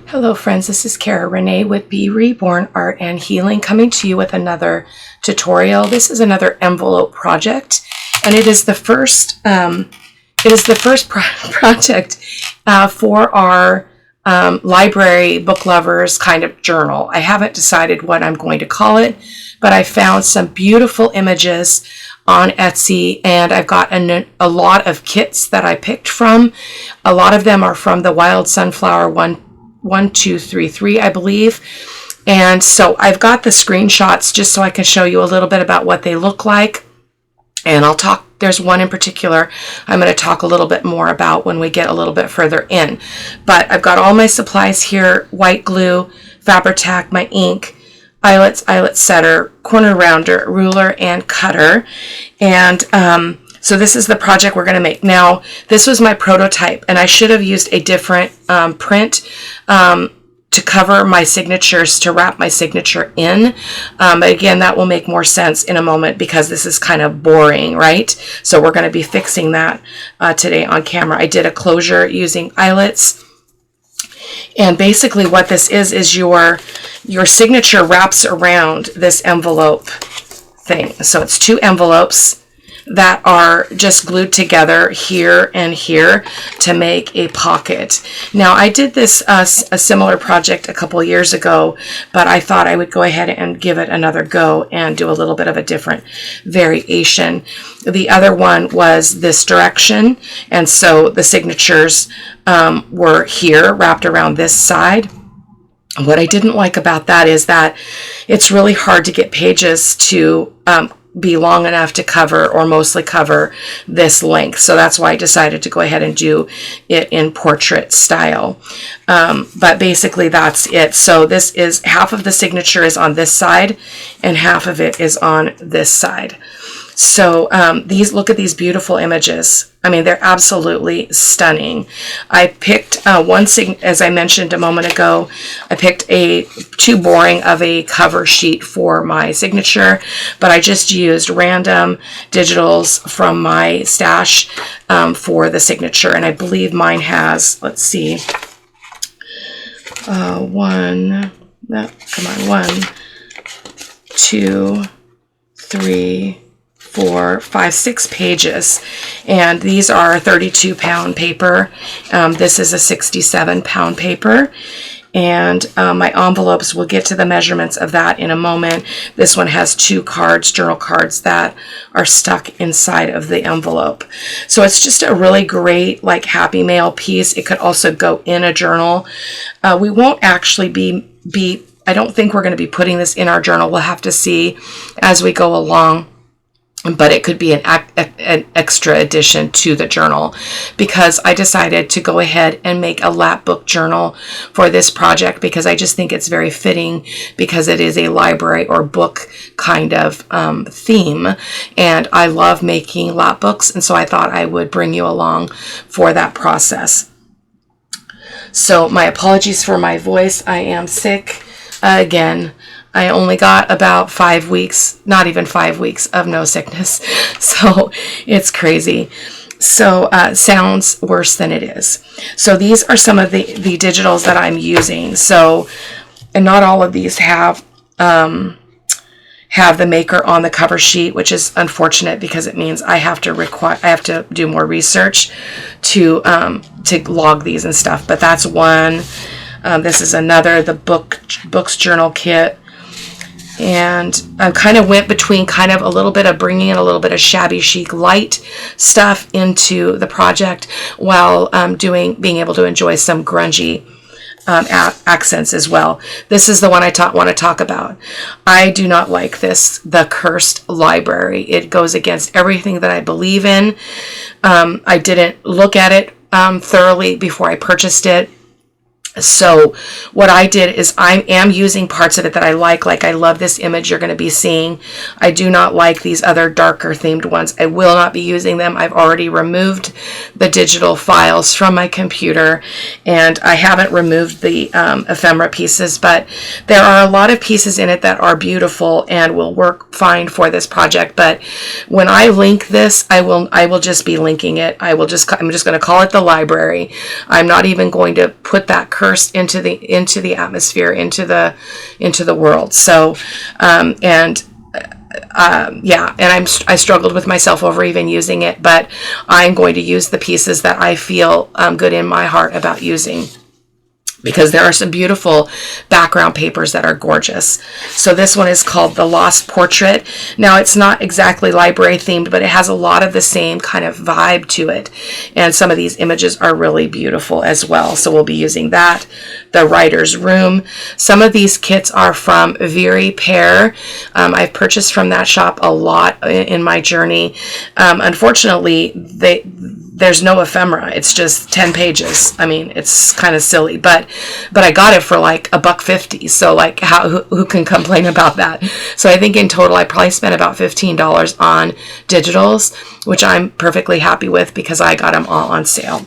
Hello friends, this is Cara-Renee with B.Reborn Art and Healing, coming to you with another tutorial. This is another envelope project, and it is the first project for our library book lovers kind of journal. I haven't decided what I'm going to call it, but I found some beautiful images on Etsy, and I've got a lot of kits that I picked from. A lot of them are from the Wild Sunflower 1233, I believe. And so I've got the screenshots just so I can show you a little bit about what they look like. And there's one in particular I'm going to talk a little bit more about when we get a little bit further in. But I've got all my supplies here: white glue, Fabri-Tac, my ink, eyelet setter, corner rounder, ruler, and cutter. And so this is the project we're going to make. Now, this was my prototype, and I should have used a different print to cover my signatures, to wrap my signature in. But again, that will make more sense in a moment because this is kind of boring, right? So we're going to be fixing that today on camera. I did a closure using eyelets. And basically what this is your signature wraps around this envelope thing. So it's two envelopes that are just glued together here and here to make a pocket. Now, I did this a similar project a couple years ago, but I thought I would go ahead and give it another go and do a little bit of a different variation. The other one was this direction, and so the signatures were here wrapped around this side. What I didn't like about that is that it's really hard to get pages to be long enough to cover or mostly cover this length. So that's why I decided to go ahead and do it in portrait style. But basically that's it. So this is half of the signature is on this side and half of it is on this side. So look at these beautiful images. I mean, they're absolutely stunning. I picked as I mentioned a moment ago, I picked too boring of a cover sheet for my signature, but I just used random digitals from my stash for the signature. And I believe mine has, let's see, 1, 2, 3, 4, 5, 6 pages, and these are 32-pound paper. This is a 67-pound paper, and my envelopes, we'll get to the measurements of that in a moment. This one has 2 cards, journal cards, that are stuck inside of the envelope. So it's just a really great, like, Happy Mail piece. It could also go in a journal. We won't actually I don't think we're going to be putting this in our journal. We'll have to see as we go along. But it could be an extra addition to the journal, because I decided to go ahead and make a lapbook journal for this project because I just think it's very fitting, because it is a library or book kind of theme, and I love making lapbooks, and so I thought I would bring you along for that process. So my apologies for my voice. I am sick again. I only got about 5 weeks, not even 5 weeks of no sickness. So it's crazy. So sounds worse than it is. So these are some of the digitals that I'm using. So, and not all of these have the maker on the cover sheet, which is unfortunate because it means I have to do more research to log these and stuff. But that's one. This is another, the books journal kit. And I kind of went between kind of a little bit of bringing in a little bit of shabby chic light stuff into the project while being able to enjoy some grungy accents as well. This is the one I want to talk about. I do not like this, the Cursed Library. It goes against everything that I believe in. I didn't look at it thoroughly before I purchased it. So what I did is I am using parts of it that I like I love this image you're going to be seeing. I do not like these other darker themed ones. I will not be using them. I've already removed the digital files from my computer, and I haven't removed the ephemera pieces, but there are a lot of pieces in it that are beautiful and will work fine for this project. But when I link this, I will just be linking it. I'm just going to call it the library. I'm not even going to put that dispersed into the atmosphere, into the world. So, yeah, and I struggled with myself over even using it, but I'm going to use the pieces that I feel good in my heart about using, because there are some beautiful background papers that are gorgeous. So this one is called The Lost Portrait. Now, it's not exactly library themed, but it has a lot of the same kind of vibe to it. And some of these images are really beautiful as well. So we'll be using that. The Writer's Room. Some of these kits are from B.Reborn. I've purchased from that shop a lot in my journey. Unfortunately, there's no ephemera. It's just 10 pages. I mean, it's kind of silly, but I got it for like $1.50. So like, who can complain about that? So I think in total, I probably spent about $15 on digitals, which I'm perfectly happy with because I got them all on sale.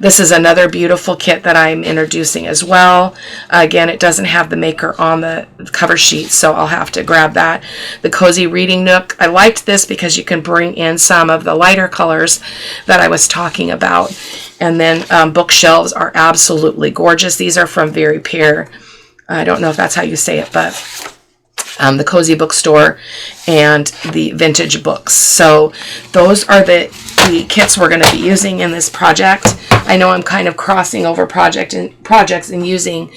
This is another beautiful kit that I'm introducing as well. Again, it doesn't have the maker on the cover sheet, so I'll have to grab that. The Cozy Reading Nook. I liked this because you can bring in some of the lighter colors that I was talking about. And then bookshelves are absolutely gorgeous. These are from B.Reborn. I don't know if that's how you say it, but the Cozy Bookstore and the Vintage Books. So those are the kits we're going to be using in this project. I know I'm kind of crossing over projects and using,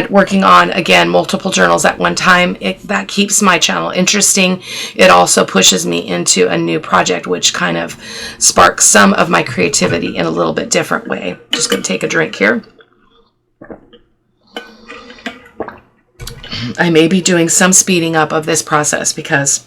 working on, again, multiple journals at one time. That keeps my channel interesting. It also pushes me into a new project, which kind of sparks some of my creativity in a little bit different way. Just going to take a drink here. I may be doing some speeding up of this process because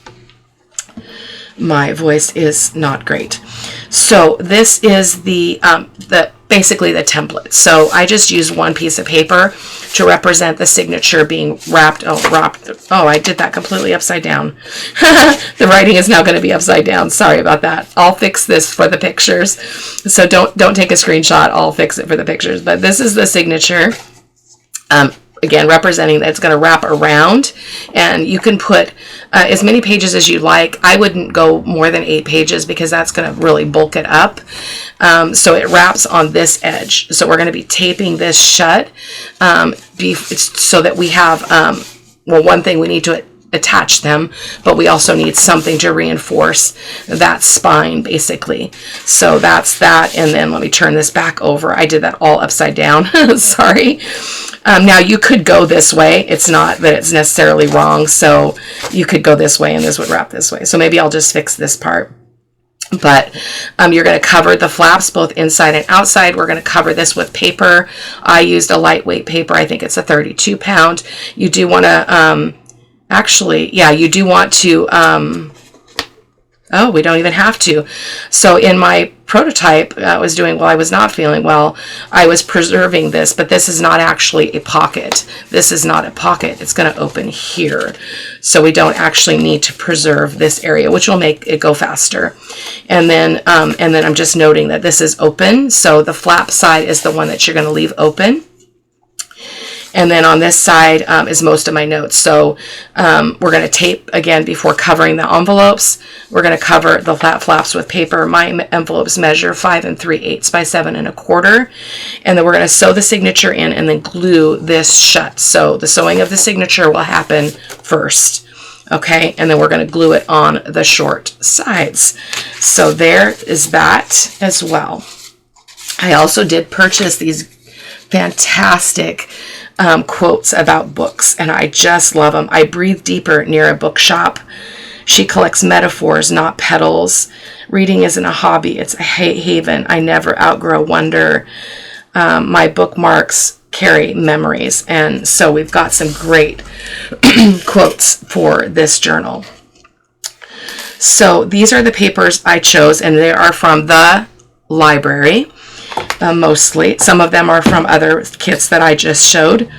my voice is not great. So this is basically the template. So I just used one piece of paper to represent the signature being wrapped. Oh, I did that completely upside down. The writing is now going to be upside down. Sorry about that. I'll fix this for the pictures. So don't take a screenshot. I'll fix it for the pictures. But this is the signature. Again, representing that it's going to wrap around, and you can put as many pages as you like. I wouldn't go more than 8 pages because that's going to really bulk it up. So it wraps on this edge. So we're going to be taping this shut so that we have, well, one thing, we need to attach them, but we also need something to reinforce that spine, basically. So that's that. And then let me turn this back over. I did that all upside down. Sorry. Now you could go this way. It's not that it's necessarily wrong. So you could go this way and this would wrap this way. So maybe I'll just fix this part. But you're going to cover the flaps both inside and outside. We're going to cover this with paper. I used a lightweight paper. I think it's a 32 pound. You do want to, actually, yeah, you do want to, oh, we don't even have to. So in my prototype I was doing while I was not feeling well, I was preserving this, but this is not actually a pocket. This is not a pocket. It's going to open here. So we don't actually need to preserve this area, which will make it go faster. And then I'm just noting that this is open. So the flap side is the one that you're going to leave open. And then on this side is most of my notes. So we're going to tape again before covering the envelopes. We're going to cover the flat flaps with paper. My envelopes measure 5 3/8 by 7 1/4. And then we're going to sew the signature in and then glue this shut. So the sewing of the signature will happen first. Okay, and then we're going to glue it on the short sides. So there is that as well. I also did purchase these fantastic quotes about books, and I just love them. I breathe deeper near a bookshop. She collects metaphors, not petals. Reading isn't a hobby, it's a haven. I never outgrow wonder. My bookmarks carry memories. And so we've got some great quotes for this journal. So these are the papers I chose, and they are from the library. Mostly. Some of them are from other kits that I just showed.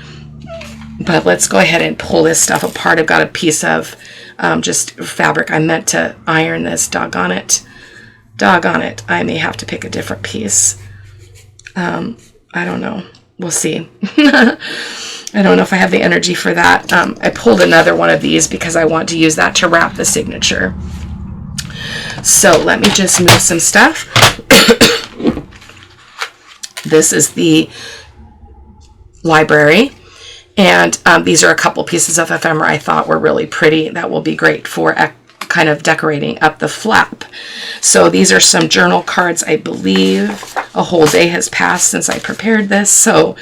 But let's go ahead and pull this stuff apart. I've got a piece of just fabric. I meant to iron this. Doggone it. Doggone it. I may have to pick a different piece. I don't know. We'll see. I don't know if I have the energy for that. I pulled another one of these because I want to use that to wrap the signature. So let me just move some stuff. This is the library. And these are a couple pieces of ephemera I thought were really pretty. That will be great for kind of decorating up the flap. So these are some journal cards. I believe a whole day has passed since I prepared this. So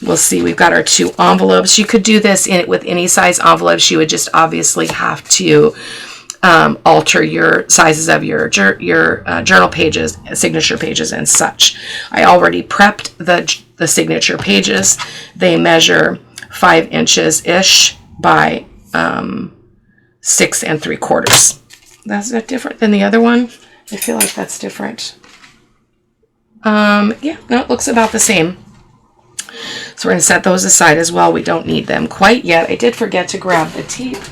we'll see. We've got our 2 envelopes. You could do this with any size envelopes. You would just obviously have to alter your sizes of your journal pages, signature pages, and such. I already prepped the signature pages. They measure 5 inches-ish by 6 3/4. That's that different than the other one? I feel like that's different. Yeah, no, it looks about the same. So we're going to set those aside as well. We don't need them quite yet. I did forget to grab the tape.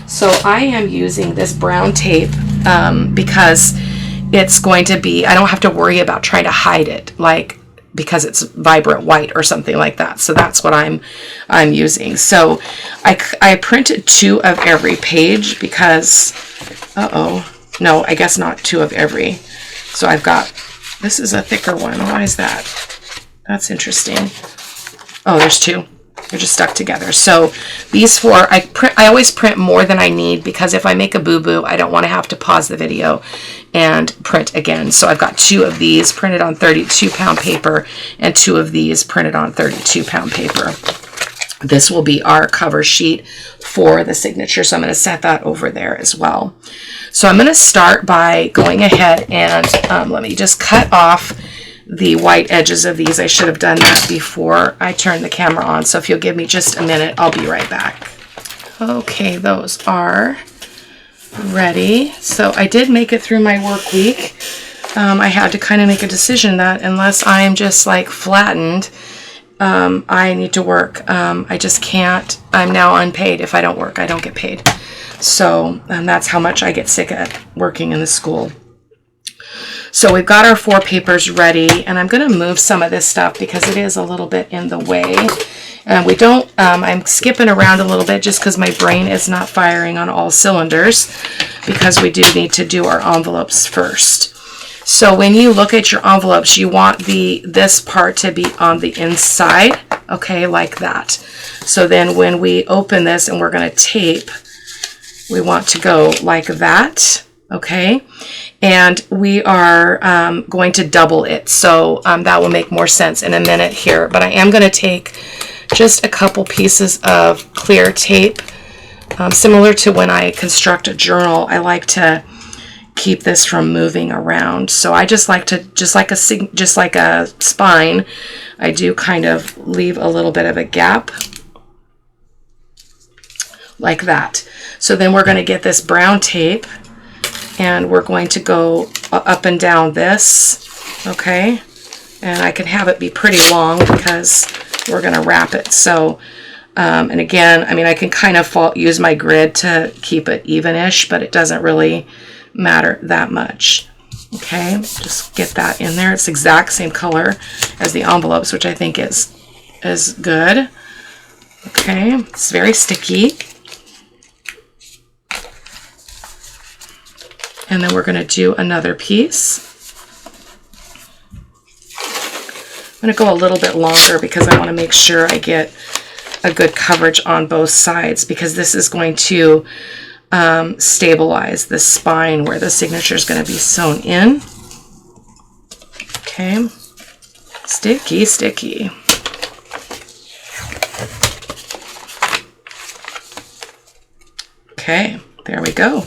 So I am using this brown tape because it's going to be, I don't have to worry about trying to hide it, like, because it's vibrant white or something like that. So that's what I'm using. So I printed 2 of every page because, no, I guess not 2 of every. So I've got, this is a thicker one. Why is that? That's interesting. Oh, there's 2. They're just stuck together. So these 4, I always print more than I need, because if I make a boo-boo, I don't want to have to pause the video and print again. So I've got 2 of these printed on 32-pound paper and 2 of these printed on 32-pound paper. This will be our cover sheet for the signature, so I'm going to set that over there as well. So I'm going to start by going ahead and let me just cut off the white edges of these. I should have done that before I turned the camera on, so if you'll give me just a minute, I'll be right back. Okay, those are ready. So I did make it through my work week. I had to kind of make a decision that unless I am just like flattened, I need to work. I just can't. I'm now unpaid. If I don't work, I don't get paid. So that's how much I get sick at working in the school. So we've got our 4 papers ready, and I'm going to move some of this stuff because it is a little bit in the way. We don't, I'm skipping around a little bit just because my brain is not firing on all cylinders, because we do need to do our envelopes first. So when you look at your envelopes, you want this part to be on the inside, okay, like that. So then when we open this and we're going to tape, we want to go like that. Okay, and we are going to double it, so that will make more sense in a minute here, but I am going to take just a couple pieces of clear tape. Similar to when I construct a journal, I like to keep this from moving around, so I just like to, just like a spine, I do kind of leave a little bit of a gap like that. So then we're going to get this brown tape, and we're going to go up and down this, okay? And I can have it be pretty long because we're going to wrap it. So, and again, I mean, I can kind of use my grid to keep it even-ish, but it doesn't really matter that much. Okay, just get that in there. It's the exact same color as the envelopes, which I think is good. Okay, it's very sticky. And then we're going to do another piece. I'm going to go a little bit longer because I want to make sure I get a good coverage on both sides, because this is going to stabilize the spine where the signature is going to be sewn in. Okay, sticky, sticky. Okay, there we go.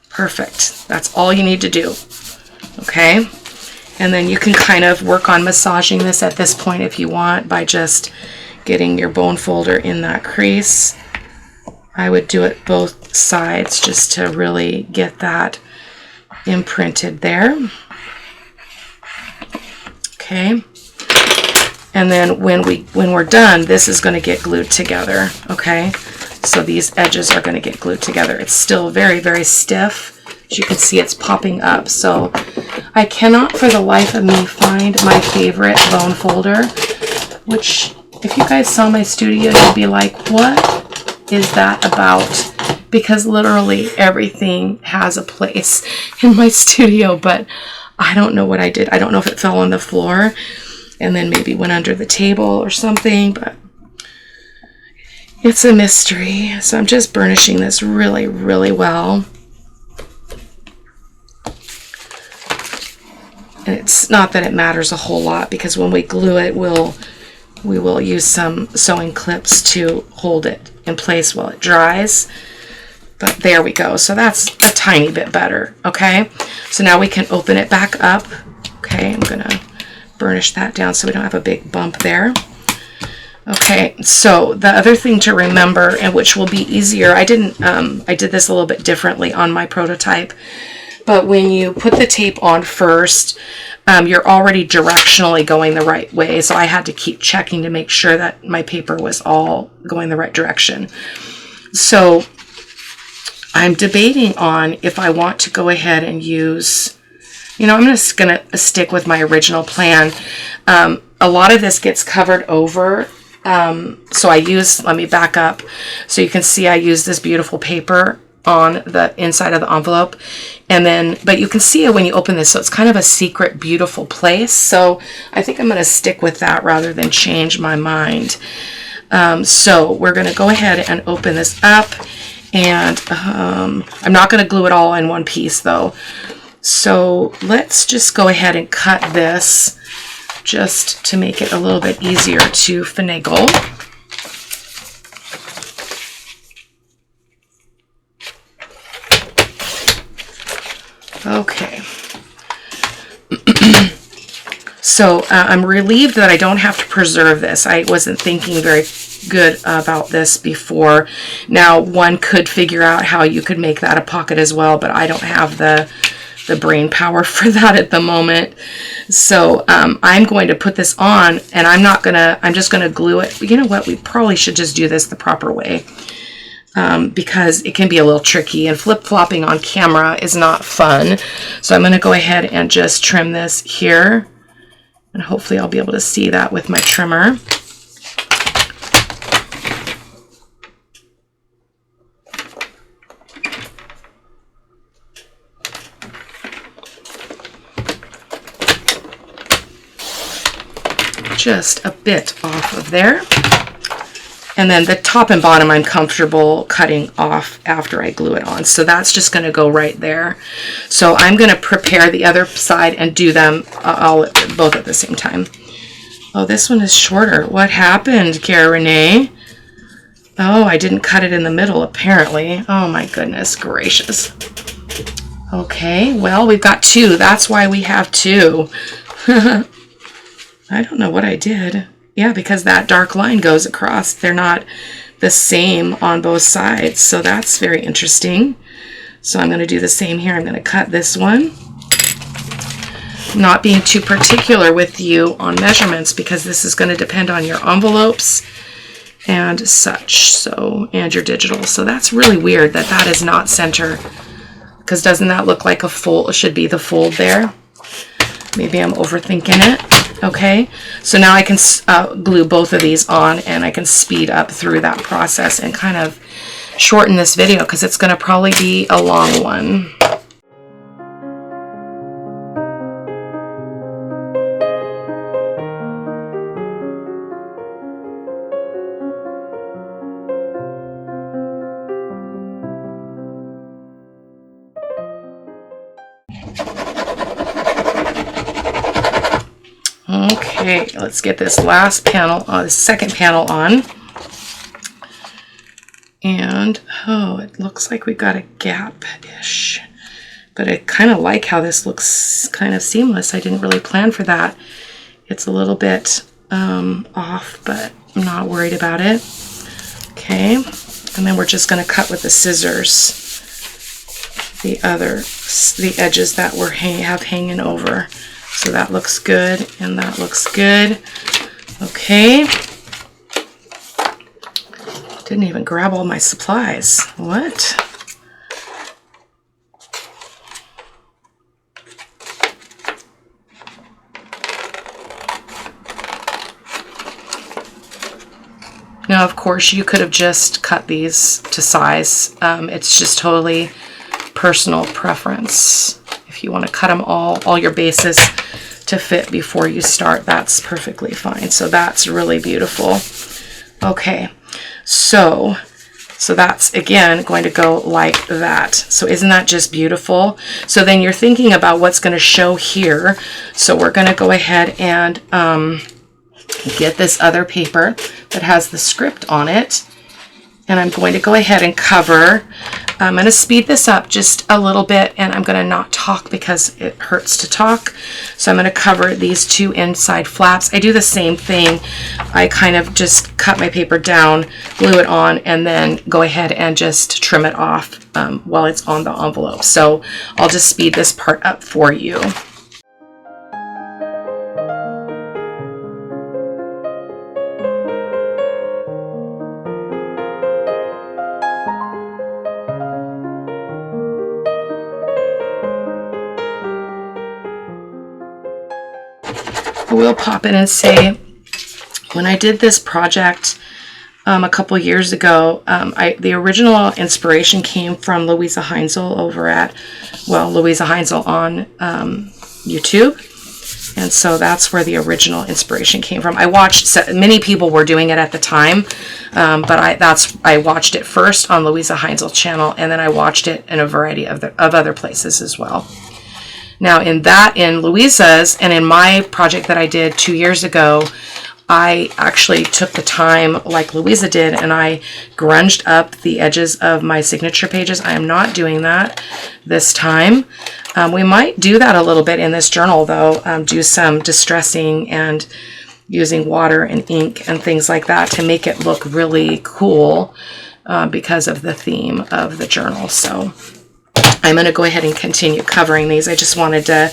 Perfect. That's all you need to do. Okay. And then you can kind of work on massaging this at this point if you want by just getting your bone folder in that crease. I would do it both sides just to really get that imprinted there. Okay. And then when we're done, this is going to get glued together. Okay. So these edges are going to get glued together. It's still very, very stiff. As you can see, it's popping up. So I cannot for the life of me find my favorite bone folder, which if you guys saw my studio, you'd be like, what is that about? Because literally everything has a place in my studio, but I don't know what I did. I don't know if it fell on the floor and then maybe went under the table or something, but it's a mystery. So I'm just burnishing this really, really well. And it's not that it matters a whole lot, because when we glue it, we will use some sewing clips to hold it in place while it dries. But there we go. So that's a tiny bit better. Okay. So now we can open it back up. Okay. I'm going to burnish that down so we don't have a big bump there. Okay. So the other thing to remember, and which will be easier, I did this a little bit differently on my prototype, but when you put the tape on first, you're already directionally going the right way. So I had to keep checking to make sure that my paper was all going the right direction. So I'm debating on if I want to go ahead and use, I'm just going to stick with my original plan. A lot of this gets covered over. So let me back up so you can see I use this beautiful paper on the inside of the envelope, and then, but you can see it when you open this, so it's kind of a secret, beautiful place. So I think I'm going to stick with that rather than change my mind. So we're going to go ahead and open this up, and I'm not going to glue it all in one piece though. So let's just go ahead and cut this just to make it a little bit easier to finagle. Okay. So I'm relieved that I don't have to preserve this. I wasn't thinking very good about this before. Now, one could figure out how you could make that a pocket as well, but I don't have the brain power for that at the moment. So I'm going to put this on, and I'm just gonna glue it. You know what? We probably should just do this the proper way. Because it can be a little tricky, and flip-flopping on camera is not fun. So I'm going to go ahead and just trim this here, and hopefully I'll be able to see that with my trimmer. Just a bit off of there. And then the top and bottom I'm comfortable cutting off after I glue it on. So that's just going to go right there. So I'm going to prepare the other side and do them both at the same time. Oh, this one is shorter. What happened, Cara-Renee? Oh, I didn't cut it in the middle apparently. Oh my goodness gracious. Okay, well, we've got two. That's why we have two. I don't know what I did. Yeah, because that dark line goes across. They're not the same on both sides. So that's very interesting. So I'm going to do the same here. I'm going to cut this one. Not being too particular with you on measurements, because this is going to depend on your envelopes and such. So, and your digital. So that's really weird that that is not center, because doesn't that look like a fold? It should be the fold there. Maybe I'm overthinking it. Okay, so now I can glue both of these on, and I can speed up through that process and kind of shorten this video, because it's going to probably be a long one. Okay, let's get this last panel, the second panel on. And, oh, it looks like we got a gap-ish. But I kind of like how this looks kind of seamless. I didn't really plan for that. It's a little bit off, but I'm not worried about it. Okay, and then we're just going to cut with the scissors the edges that we're have hanging over. So that looks good, and that looks good. Okay. Didn't even grab all my supplies. What? Now, of course, you could have just cut these to size. It's just totally personal preference. If you want to cut them all your bases to fit before you start, that's perfectly fine. So that's really beautiful. Okay, so that's, again, going to go like that. So isn't that just beautiful? So then you're thinking about what's going to show here. So we're going to go ahead and get this other paper that has the script on it. And I'm going to go ahead and cover. I'm going to speed this up just a little bit, and I'm going to not talk because it hurts to talk. So I'm going to cover these two inside flaps. I do the same thing. I kind of just cut my paper down, glue it on, and then go ahead and just trim it off while it's on the envelope. So I'll just speed this part up for you. I will pop in and say, when I did this project a couple years ago, the original inspiration came from Louisa Heinzel over at, well, Louisa Heinzel on YouTube. And so that's where the original inspiration came from. I watched, many people were doing it at the time, but I watched it first on Louisa Heinzel channel, and then I watched it in a variety of other places as well. Now in Louisa's and in my project that I did 2 years ago, I actually took the time like Louisa did, and I grunged up the edges of my signature pages. I am not doing that this time. We might do that a little bit in this journal though, do some distressing and using water and ink and things like that to make it look really cool because of the theme of the journal. So I'm going to go ahead and continue covering these. I just wanted to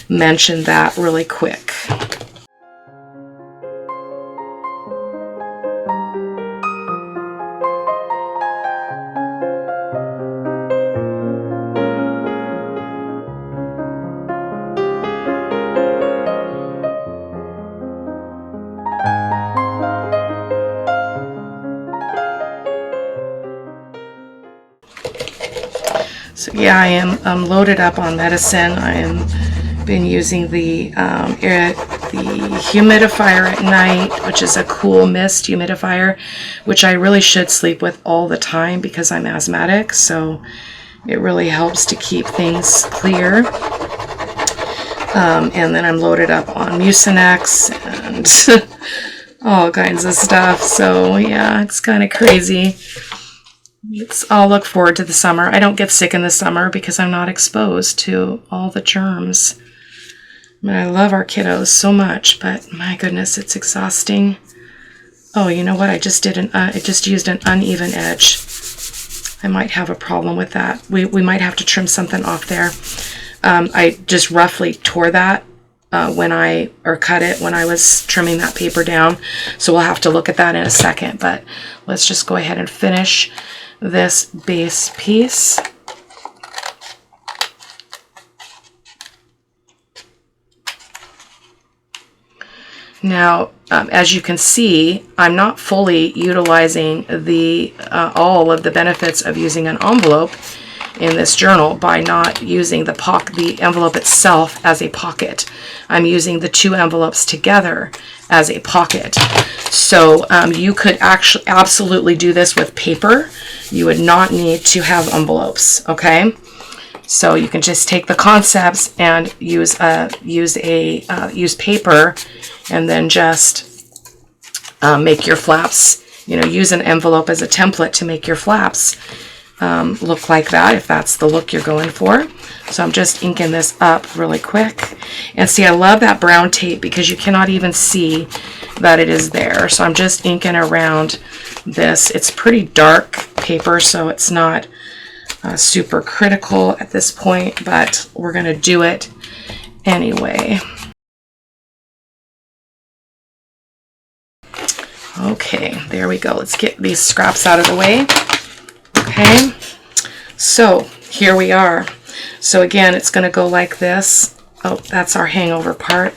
mention that really quick. So yeah, I am loaded up on medicine. I am been using the humidifier at night, which is a cool mist humidifier, which I really should sleep with all the time because I'm asthmatic. So it really helps to keep things clear. And then I'm loaded up on Mucinex and all kinds of stuff. So yeah, it's kind of crazy. I'll look forward to the summer. I don't get sick in the summer because I'm not exposed to all the germs. I mean, I love our kiddos so much, but my goodness, it's exhausting. Oh, you know what? I just used an uneven edge. I might have a problem with that. We might have to trim something off there. I just roughly tore that cut it when I was trimming that paper down. So we'll have to look at that in a second, but let's just go ahead and finish this base piece. Now, as you can see, I'm not fully utilizing all of the benefits of using an envelope in this journal by not using the envelope itself as a pocket. I'm using the two envelopes together as a pocket. So you could actually absolutely do this with paper. You would not need to have envelopes, okay? So you can just take the concepts and use paper, and then just make your flaps. Use an envelope as a template to make your flaps look like that, if that's the look you're going for. So I'm just inking this up really quick. And see, I love that brown tape because you cannot even see that it is there. So I'm just inking around this. It's pretty dark paper, so it's not super critical at this point, but we're going to do it anyway. Okay, there we go. Let's get these scraps out of the way. Okay, so here we are. So again, it's going to go like this. Oh, that's our hangover part.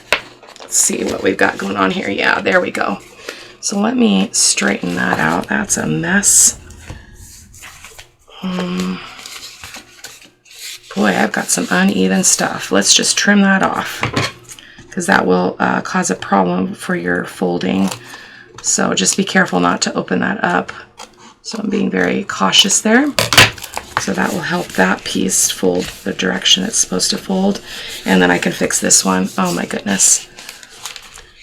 Let's see what we've got going on here. Yeah, there we go. So let me straighten that out. That's a mess. Boy, I've got some uneven stuff. Let's just trim that off, because that will cause a problem for your folding. So just be careful not to open that up. So I'm being very cautious there. So that will help that piece fold the direction it's supposed to fold. And then I can fix this one. Oh my goodness.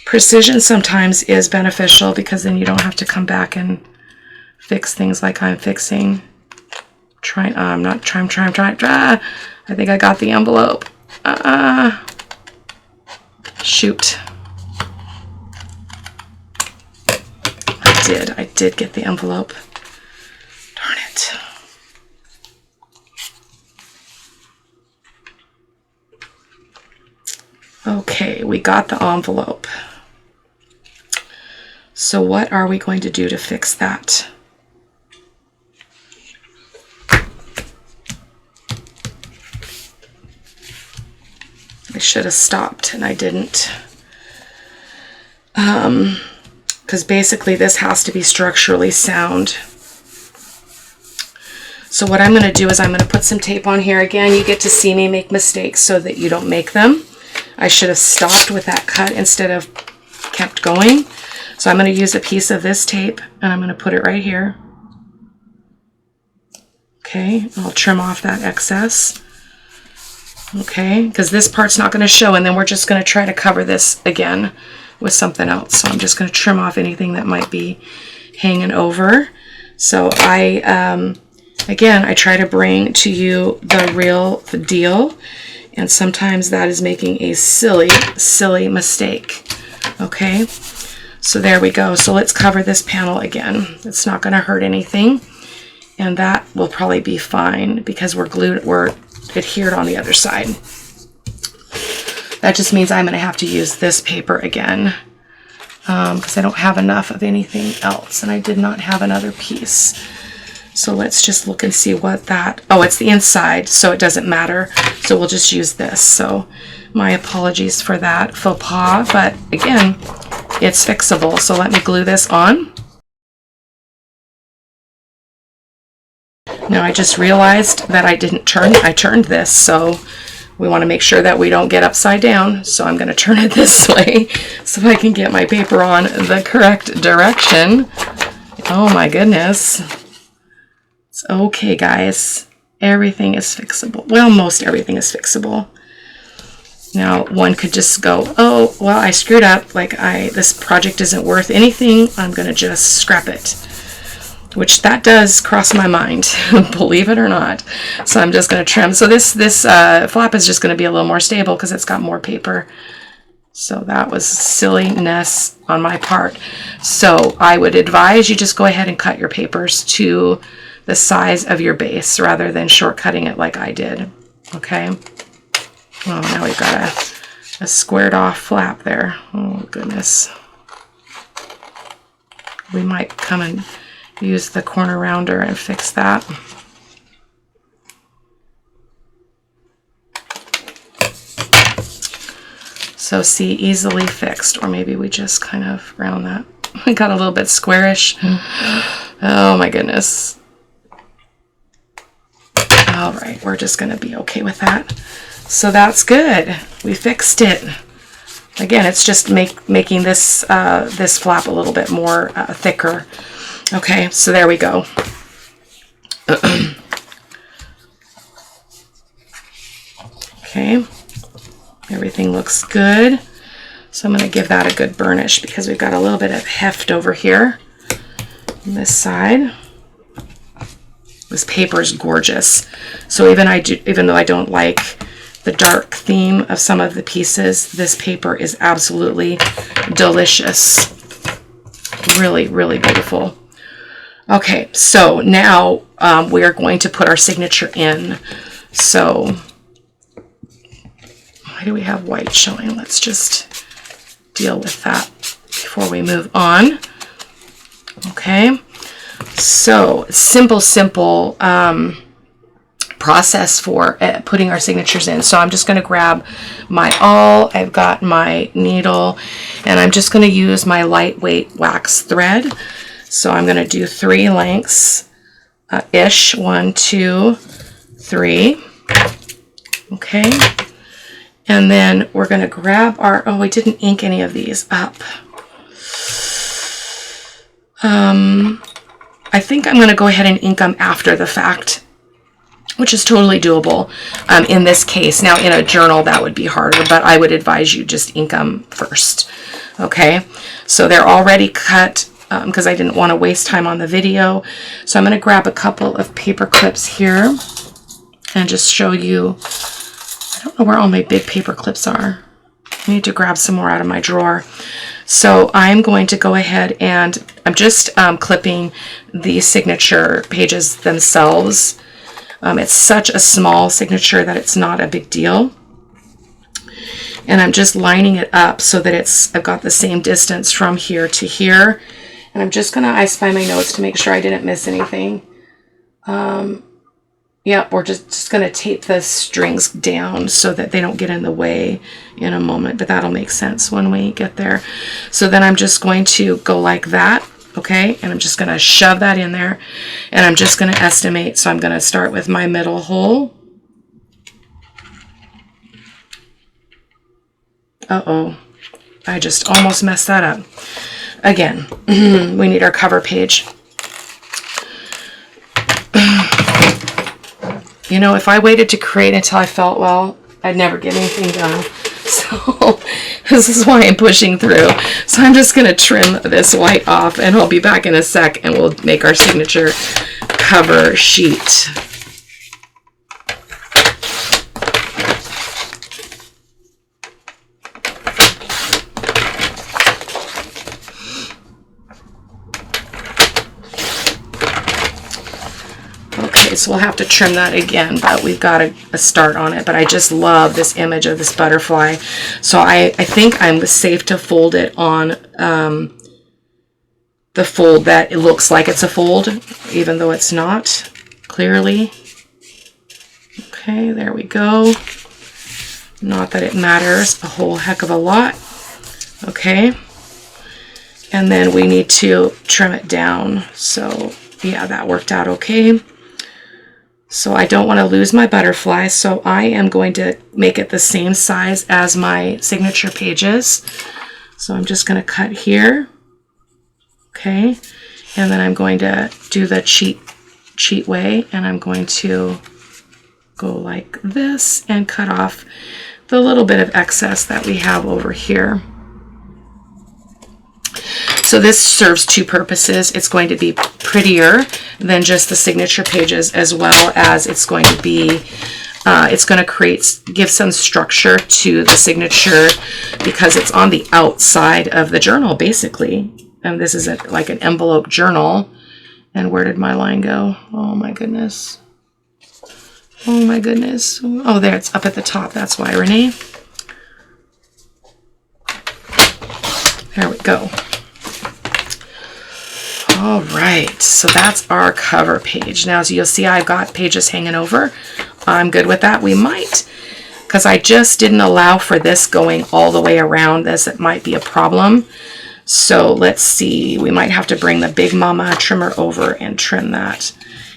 Precision sometimes is beneficial, because then you don't have to come back and fix things like I'm fixing. I'm not trying. I think I got the envelope. Shoot. I did get the envelope. Darn it. Okay, we got the envelope. So what are we going to do to fix that? I should have stopped and I didn't. Because basically this has to be structurally sound. So what I'm going to do is I'm going to put some tape on here. Again, you get to see me make mistakes so that you don't make them. I should have stopped with that cut instead of kept going. So I'm going to use a piece of this tape and I'm going to put it right here. Okay, I'll trim off that excess. Okay, because this part's not going to show, and then we're just going to try to cover this again with something else. So I'm just going to trim off anything that might be hanging over. So again, I try to bring to you the real deal, and sometimes that is making a silly mistake. Okay, so there we go. So let's cover this panel again. It's not going to hurt anything, and that will probably be fine because we're adhered on the other side. That just means I'm going to have to use this paper again because I don't have enough of anything else, and I did not have another piece. So let's just look and see what that, oh, it's the inside, so it doesn't matter. So we'll just use this. So my apologies for that faux pas, but again, it's fixable. So let me glue this on. Now I just realized that I turned this, so we want to make sure that we don't get upside down. So I'm going to turn it this way so I can get my paper on the correct direction. Oh my goodness. It's okay, guys. Everything is fixable. Well, most everything is fixable. Now one could just go, oh, well, I screwed up. Like this project isn't worth anything. I'm going to just scrap it. Which that does cross my mind, believe it or not. So I'm just going to trim. So this flap is just going to be a little more stable because it's got more paper. So that was silliness on my part. So I would advise you just go ahead and cut your papers to the size of your base rather than shortcutting it like I did. Okay. Well, now we've got a squared off flap there. Oh goodness. We might come and use the corner rounder and fix that. So see, easily fixed, or maybe we just kind of round that. I got a little bit squarish. Oh my goodness. All right, we're just going to be okay with that. So that's good. We fixed it. Again, it's just making this this flap a little bit more thicker. Okay, so there we go. Okay, everything looks good. So I'm going to give that a good burnish because we've got a little bit of heft over here on this side. This paper is gorgeous. So even though I don't like the dark theme of some of the pieces, this paper is absolutely delicious. Really, really beautiful. Okay, so now we are going to put our signature in. So why do we have white showing? Let's just deal with that before we move on. Okay, so simple process for putting our signatures in. So I'm just going to grab my awl. I've got my needle, and I'm just going to use my lightweight wax thread. So I'm going to do 3 lengths ish, 1, 2, 3. Okay. And then we're going to grab our, oh, we didn't ink any of these up. I think I'm going to go ahead and ink them after the fact, which is totally doable in this case. Now, in a journal, that would be harder, but I would advise you just ink them first. Okay, so they're already cut because I didn't want to waste time on the video. So I'm going to grab a couple of paper clips here and just show you. I don't know where all my big paper clips are. I need to grab some more out of my drawer. So I'm going to go ahead and I'm just clipping the signature pages themselves. It's such a small signature that it's not a big deal. And I'm just lining it up so that I've got the same distance from here to here. And I'm just gonna, I spy my notes to make sure I didn't miss anything. Yep, we're just gonna tape the strings down so that they don't get in the way in a moment, but that'll make sense when we get there. So then I'm just going to go like that, okay? And I'm just gonna shove that in there and I'm just gonna estimate. So I'm gonna start with my middle hole. Uh-oh, I just almost messed that up. Again, we need our cover page. You know, if I waited to create until I felt well, I'd never get anything done. So this is why I'm pushing through. So I'm just going to trim this white off and I'll be back in a sec and we'll make our signature cover sheet. So we'll have to trim that again, but we've got a start on it. But I just love this image of this butterfly. So I think I'm safe to fold it on the fold that it looks like it's a fold, even though it's not, clearly. Okay, there we go. Not that it matters a whole heck of a lot. Okay. And then we need to trim it down. So yeah, that worked out okay. So I don't want to lose my butterfly, so I am going to make it the same size as my signature pages. So I'm just going to cut here, okay, and then I'm going to do the cheat way, and I'm going to go like this and cut off the little bit of excess that we have over here. So this serves two purposes. It's going to be prettier than just the signature pages, as well as it's going to be, it's going to give some structure to the signature because it's on the outside of the journal, basically. And this is like an envelope journal. And where did my line go? Oh my goodness. Oh my goodness. Oh, there, it's up at the top. That's why, Renee. There we go. All right, so that's our cover page. Now, as you'll see, I've got pages hanging over. I'm good with that. We might, because I just didn't allow for this going all the way around this. It might be a problem. So let's see. We might have to bring the Big Mama trimmer over and trim that.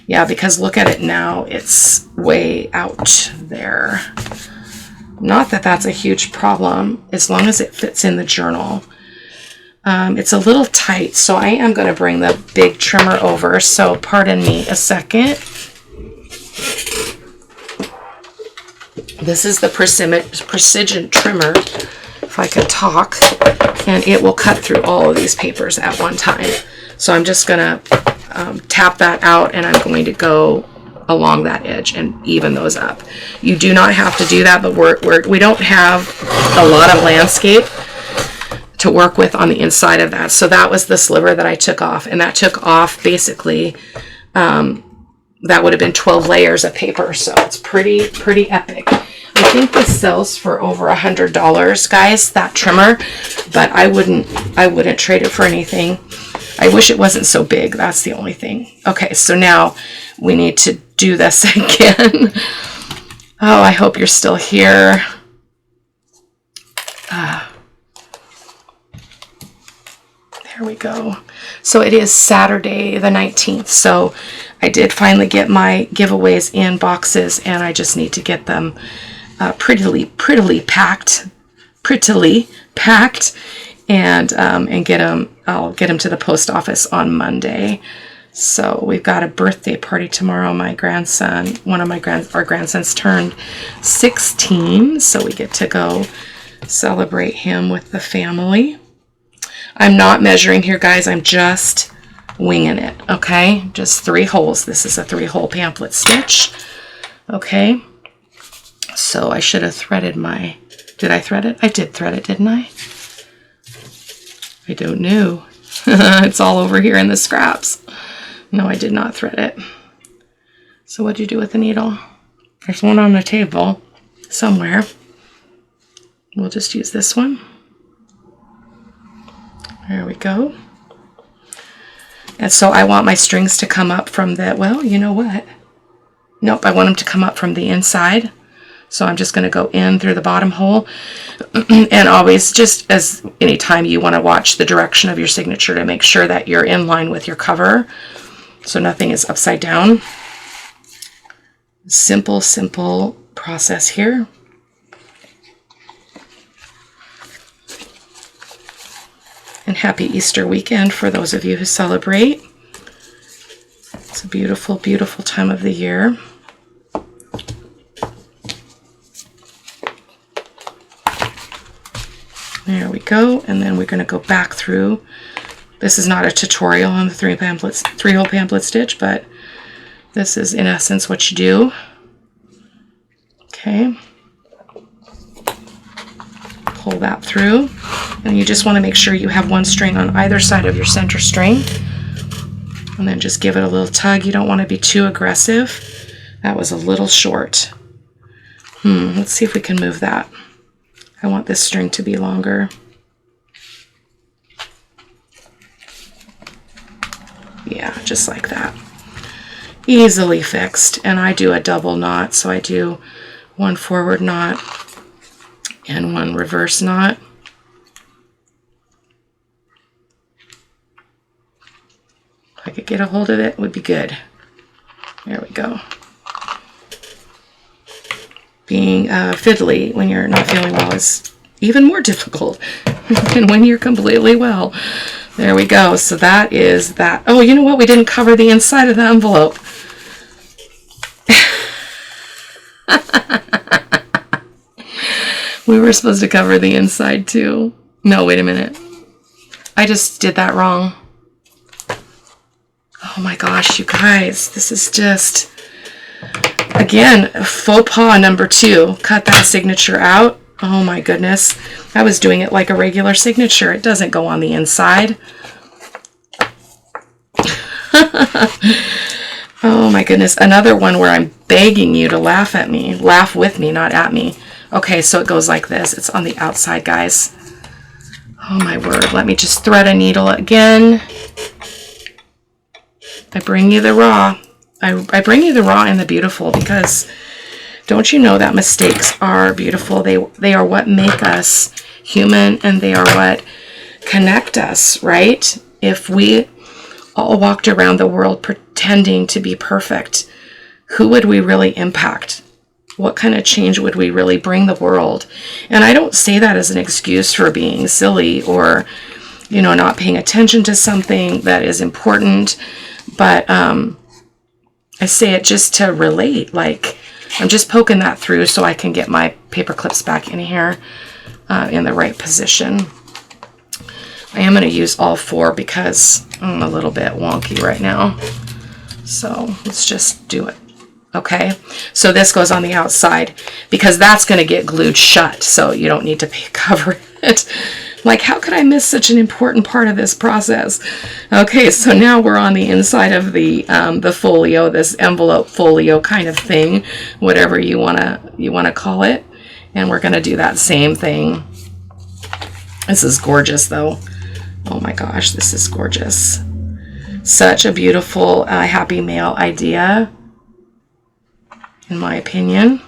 Yeah, because look at it now. It's way out there. Not that that's a huge problem, as long as it fits in the journal. It's a little tight, so I am going to bring the big trimmer over. So pardon me a second. This is the precision trimmer, if I can talk, and it will cut through all of these papers at one time. So I'm just going to tap that out, and I'm going to go along that edge and even those up. You do not have to do that, but we don't have a lot of landscape to work with on the inside of that. So that was the sliver that I took off, and that took off basically, that would have been 12 layers of paper. So it's pretty epic. I think this sells for over $100, guys, that trimmer, but I wouldn't trade it for anything. I wish it wasn't so big. That's the only thing. Okay, so now we need to do this again. Oh, I hope you're still here. There we go. So it is Saturday the 19th. So I did finally get my giveaways in boxes, and I just need to get them prettily packed, and get them. I'll get them to the post office on Monday. So we've got a birthday party tomorrow. My grandson, our grandsons turned 16, so we get to go celebrate him with the family. I'm not measuring here, guys. I'm just winging it, okay? Just 3 holes. This is a 3-hole pamphlet stitch, okay? So I should have threaded my... Did I thread it? I did thread it, didn't I? I don't know. It's all over here in the scraps. No, I did not thread it. So what'd you do with the needle? There's one on the table somewhere. We'll just use this one. There we go. And so I want my strings to come up from the, well, you know what? Nope, I want them to come up from the inside. So I'm just going to go in through the bottom hole. And always, just as anytime you want to watch the direction of your signature to make sure that you're in line with your cover, so nothing is upside down. Simple process here. And happy Easter weekend for those of you who celebrate. It's a beautiful, beautiful time of the year. There we go. And then we're going to go back through. This is not a tutorial on the 3-hole pamphlet stitch, but this is in essence what you do. Okay. Pull that through. And you just want to make sure you have one string on either side of your center string. And then just give it a little tug. You don't want to be too aggressive. That was a little short. Let's see if we can move that. I want this string to be longer. Yeah, just like that. Easily fixed. And I do a double knot, so I do one forward knot and one reverse knot. If I could get a hold of it, would be good. There we go. Being fiddly when you're not feeling well is even more difficult than when you're completely well. There we go. So that is that. Oh, you know what? We didn't cover the inside of the envelope. We were supposed to cover the inside too. No, wait a minute. I just did that wrong. Oh my gosh, you guys. This is just, again, faux pas number 2. Cut that signature out. Oh my goodness. I was doing it like a regular signature. It doesn't go on the inside. Oh my goodness. Another one where I'm begging you to laugh at me. Laugh with me, not at me. Okay, so it goes like this. It's on the outside, guys. Oh my word. Let me just thread a needle again. I bring you the raw. I bring you the raw and the beautiful because don't you know that mistakes are beautiful? They are what make us human, and they are what connect us, right? If we all walked around the world pretending to be perfect, who would we really impact? What kind of change would we really bring the world? And I don't say that as an excuse for being silly or, you know, not paying attention to something that is important, but I say it just to relate. Like, I'm just poking that through so I can get my paper clips back in here in the right position. I am going to use all 4 because I'm a little bit wonky right now. So let's just do it. Okay, so this goes on the outside because that's going to get glued shut, so you don't need to cover it. Like, how could I miss such an important part of this process? Okay, so now we're on the inside of the folio, this envelope folio kind of thing, whatever you wanna call it, and we're gonna do that same thing. This is gorgeous, though. Oh my gosh, this is gorgeous. Such a beautiful Happy Mail idea, in my opinion.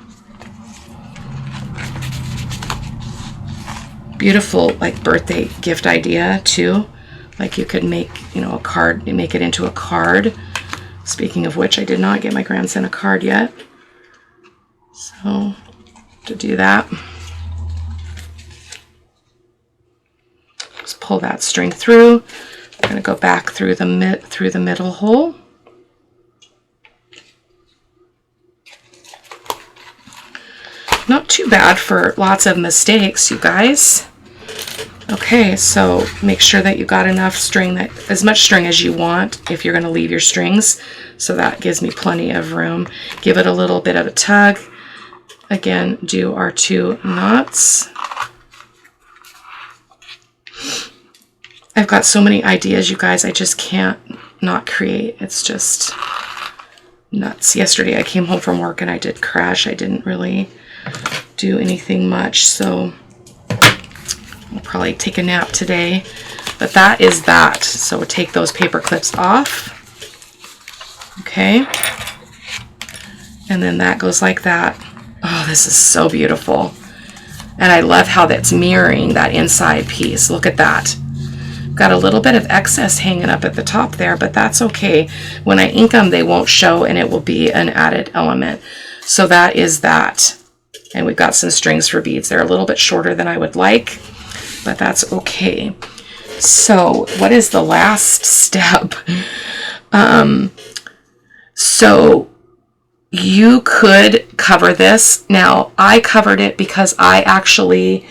Beautiful, like, birthday gift idea too. Like, you could make, you know, a card, make it into a card. Speaking of which, I did not get my grandson a card yet. So to do that. Just pull that string through. I'm going to go back through the middle hole. Not too bad for lots of mistakes, you guys. Okay, so make sure that you got enough string, that as much string as you want if you're going to leave your strings. So that gives me plenty of room. Give it a little bit of a tug. Again, do our 2 knots. I've got so many ideas, you guys, I just can't not create. It's just nuts. Yesterday I came home from work and I did crash. I didn't really do anything much, so I'll probably take a nap today. But that is that. So we'll take those paper clips off. Okay. And then that goes like that. Oh, this is so beautiful. And I love how that's mirroring that inside piece. Look at that. Got a little bit of excess hanging up at the top there, but that's okay. When I ink them, they won't show and it will be an added element. So that is that. And we've got some strings for beads. They're a little bit shorter than I would like, but that's okay. So what is the last step? So you could cover this. Now, I covered it because I actually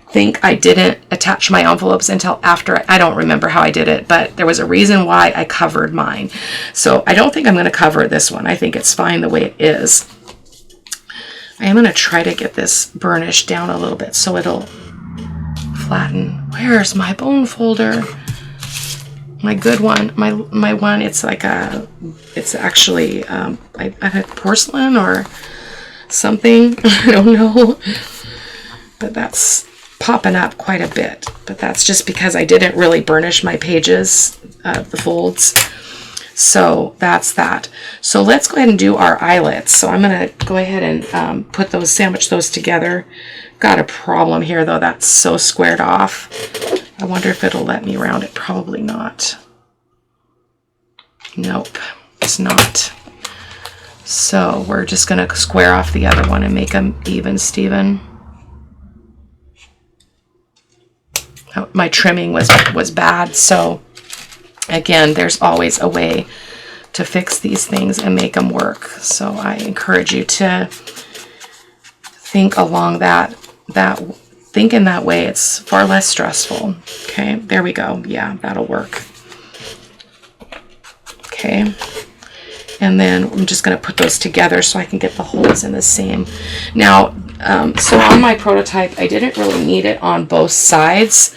think I didn't attach my envelopes until after. I don't remember how I did it, but there was a reason why I covered mine. So I don't think I'm going to cover this one. I think it's fine the way it is. I am going to try to get this burnished down a little bit so it'll flatten. Where's my bone folder? My good one, my one, it's like a, it's actually, I had porcelain or something, I don't know, but that's popping up quite a bit, but that's just because I didn't really burnish my pages, the folds, so that's that. So let's go ahead and do our eyelets. So I'm going to go ahead and put those, sandwich those together. Got a problem here though, that's so squared off. I wonder if it'll let me round it. Probably not. Nope, it's not. So we're just going to square off the other one and make them even, Steven. Oh, my trimming was bad, so again, there's always a way to fix these things and make them work. So I encourage you to think along think in that way. It's far less stressful. Okay, there we go. Yeah, that'll work. Okay, and then I'm just going to put those together so I can get the holes in the same. Now, so on my prototype, I didn't really need it on both sides,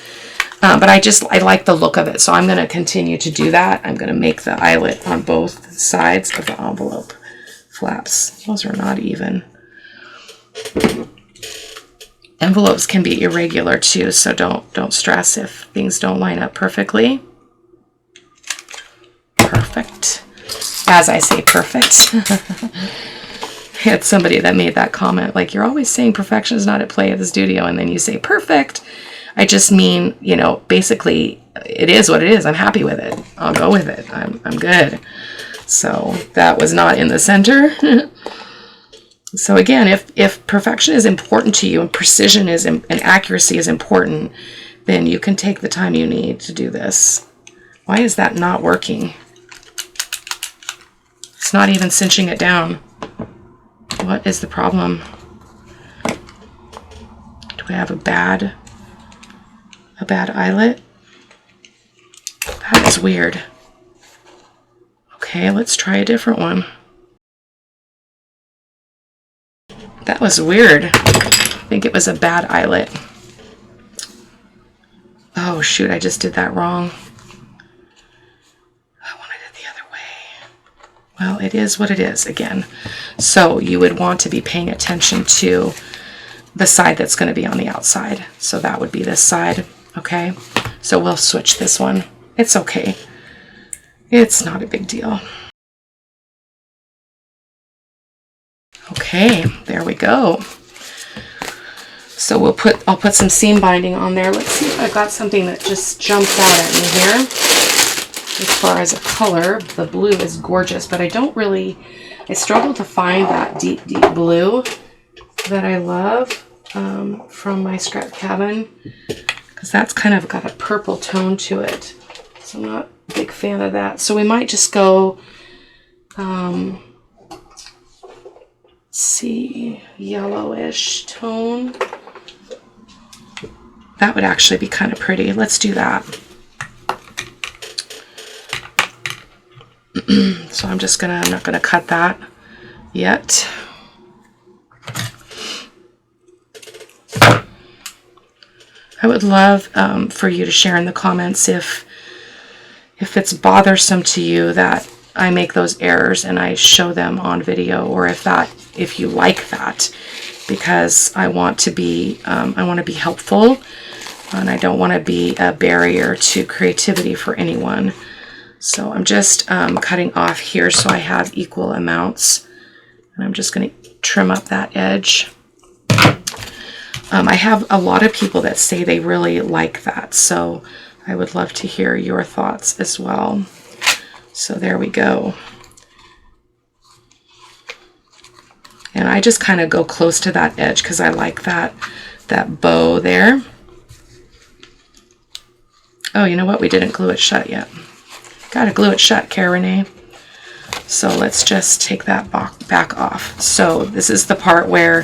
but I like the look of it, so I'm going to continue to do that. I'm going to make the eyelet on both sides of the envelope flaps. Those are not even. Envelopes can be irregular too, so don't stress if things don't line up perfectly. Perfect. As I say perfect. I had somebody that made that comment, like, you're always saying perfection is not at play at the studio, and then you say perfect. I just mean, you know, basically it is what it is. I'm happy with it. I'll go with it. I'm good. So that was not in the center. So again, if perfection is important to you and precision is and accuracy is important, then you can take the time you need to do this. Why is that not working? It's not even cinching it down. What is the problem? Do I have a bad eyelet? That is weird. Okay, let's try a different one. That was weird. I think it was a bad eyelet. Oh shoot, I just did that wrong. I wanted it the other way. Well, it is what it is again. So you would want to be paying attention to the side that's going to be on the outside. So that would be this side, okay? So we'll switch this one. It's okay. It's not a big deal. Okay, there we go. So I'll put some seam binding on there. Let's see if I've got something that just jumped out at me here. As far as a color, the blue is gorgeous, but I struggle to find that deep, deep blue. that I love from my scrap cabin, because that's kind of got a purple tone to it. So I'm not a big fan of that. So we might just go, let's see, yellowish tone. That would actually be kind of pretty. Let's do that. So I'm not gonna cut that yet. I would love for you to share in the comments if it's bothersome to you that I make those errors and I show them on video, or if you like that, because I want to be helpful, and I don't want to be a barrier to creativity for anyone. So I'm just cutting off here so I have equal amounts, and I'm just going to trim up that edge. I have a lot of people that say they really like that, so I would love to hear your thoughts as well. So there we go. And I just kind of go close to that edge because I like that bow there. Oh, you know what? We didn't glue it shut yet. Gotta glue it shut, Cara-Renee. So let's just take that back off. So this is the part where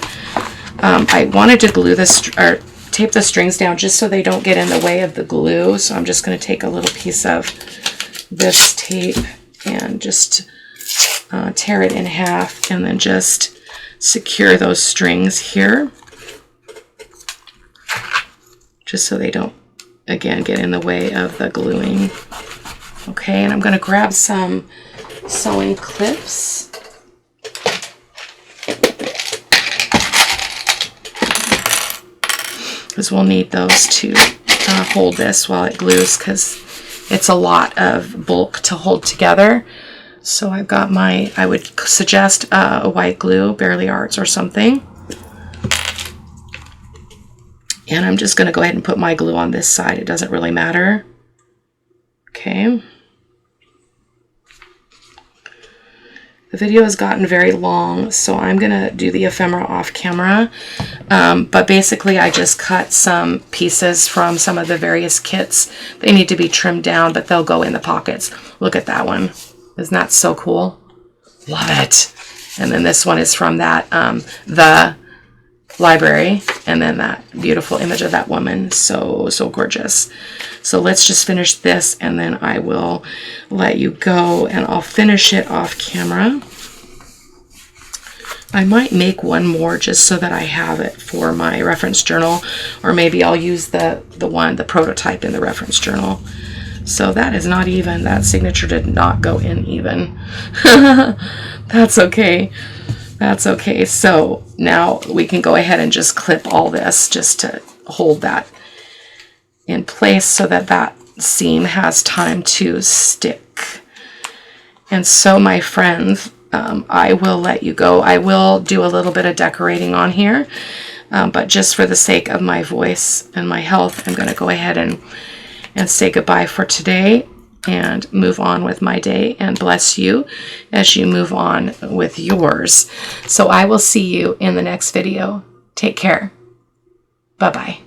I wanted to glue this, or tape the strings down just so they don't get in the way of the glue. So I'm just going to take a little piece of this tape and just tear it in half, and then just secure those strings here, just so they don't, again, get in the way of the gluing. Okay, and I'm going to grab some sewing clips. Because we'll need those to hold this while it glues, because it's a lot of bulk to hold together. So I've got I would suggest a white glue, Barely Arts or something. And I'm just going to go ahead and put my glue on this side. It doesn't really matter. Okay. The video has gotten very long, so I'm going to do the ephemera off camera. But basically, I just cut some pieces from some of the various kits. They need to be trimmed down, but they'll go in the pockets. Look at that one. Isn't that so cool? Love it. And then this one is from that, the library. And then that beautiful image of that woman. So gorgeous. So let's just finish this, and then I will let you go, and I'll finish it off camera. I might make one more just so that I have it for my reference journal, or maybe I'll use the prototype in the reference journal. So that is not even, that signature did not go in even. That's okay. That's okay. So now we can go ahead and just clip all this just to hold that in place so that that seam has time to stick. And so, my friends, I will let you go. I will do a little bit of decorating on here, but just for the sake of my voice and my health, I'm going to go ahead and say goodbye for today and move on with my day, and bless you as you move on with yours. So I will see you in the next video. Take care. Bye-bye.